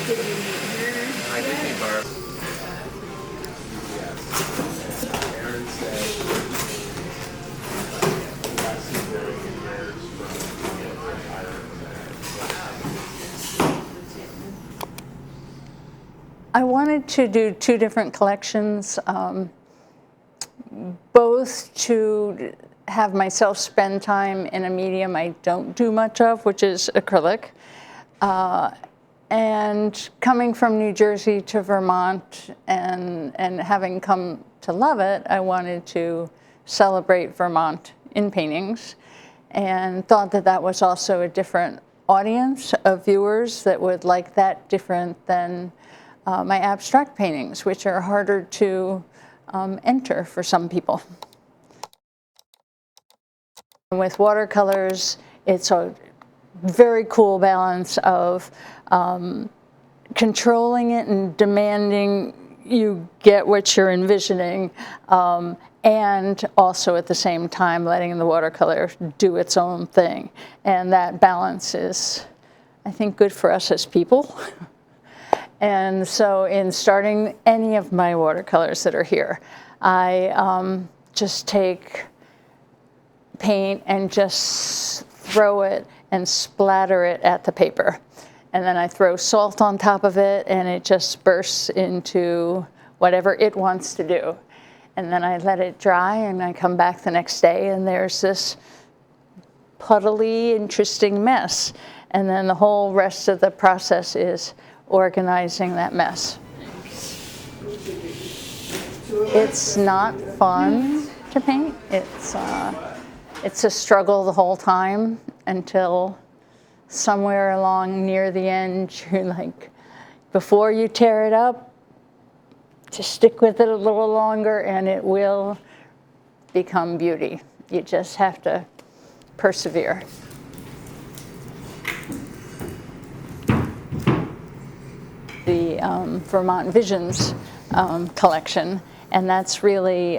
Did you meet her? I did meet Barb. Yes. Aaron said last very good years from I wanted to do two different collections, both to have myself spend time in a medium I don't do much of, which is acrylic. And coming from New Jersey to Vermont and having come to love it, I wanted to celebrate Vermont in paintings, and thought that that was also a different audience of viewers that would like that different than my abstract paintings, which are harder to enter for some people. And with watercolors, it's a very cool balance of controlling it and demanding you get what you're envisioning, and also at the same time letting the watercolor do its own thing. And that balance is, I think, good for us as people. And so in starting any of my watercolors that are here, I just take paint and just throw it and splatter it at the paper. And then I throw salt on top of it, and it just bursts into whatever it wants to do. And then I let it dry, and I come back the next day, and there's this puddly, interesting mess. And then the whole rest of the process is organizing that mess. It's not fun to paint. It's a struggle the whole time until somewhere along near the end, you're like, before you tear it up, just stick with it a little longer and it will become beauty. You just have to persevere. The Vermont Visions collection, and that's really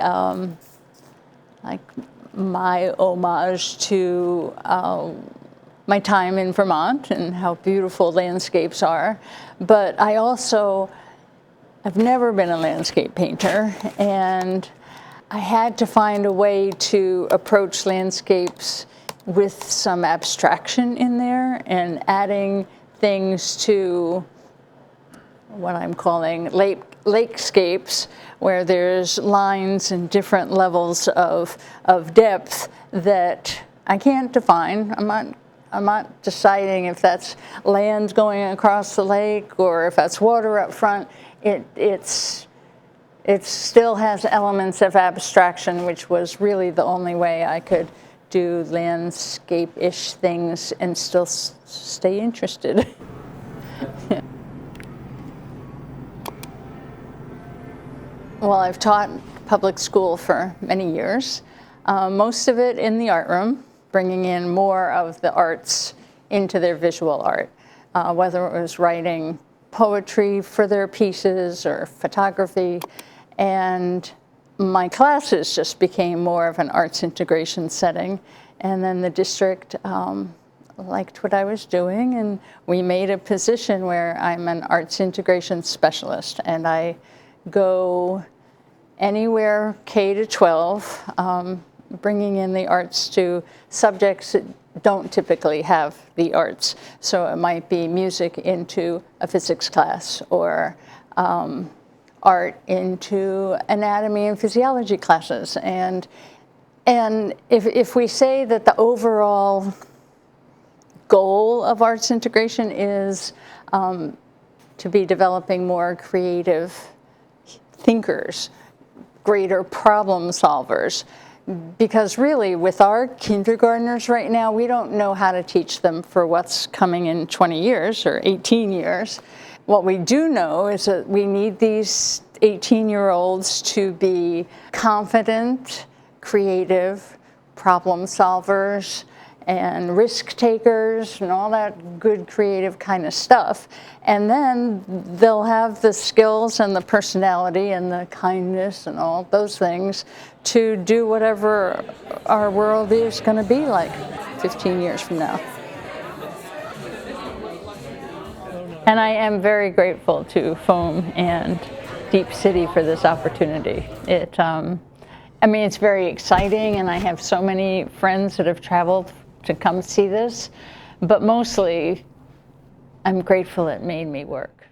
like my homage to my time in Vermont and how beautiful landscapes are. But I've never been a landscape painter, and I had to find a way to approach landscapes with some abstraction in there and adding things to what I'm calling lakescapes, where there's lines and different levels of depth that I can't define. I'm not deciding if that's land going across the lake or if that's water up front. It still has elements of abstraction, which was really the only way I could do landscape-ish things and still stay interested. Yeah. Well, I've taught public school for many years, most of it in the art room, bringing in more of the arts into their visual art, whether it was writing poetry for their pieces or photography. And my classes just became more of an arts integration setting. And then the district liked what I was doing, and we made a position where I'm an arts integration specialist, and I go anywhere K to 12, bringing in the arts to subjects that don't typically have the arts. So it might be music into a physics class, or art into anatomy and physiology classes. And if we say that the overall goal of arts integration is to be developing more creative thinkers, greater problem solvers, because really with our kindergartners right now, we don't know how to teach them for what's coming in 20 years or 18 years. What we do know is that we need these 18-year-olds to be confident, creative, problem solvers, and risk takers and all that good creative kind of stuff. And then they'll have the skills and the personality and the kindness and all those things to do whatever our world is going to be like 15 years from now. And I am very grateful to Foam and Deep City for this opportunity. I mean, it's very exciting, and I have so many friends that have traveled to come see this, but mostly I'm grateful it made me work.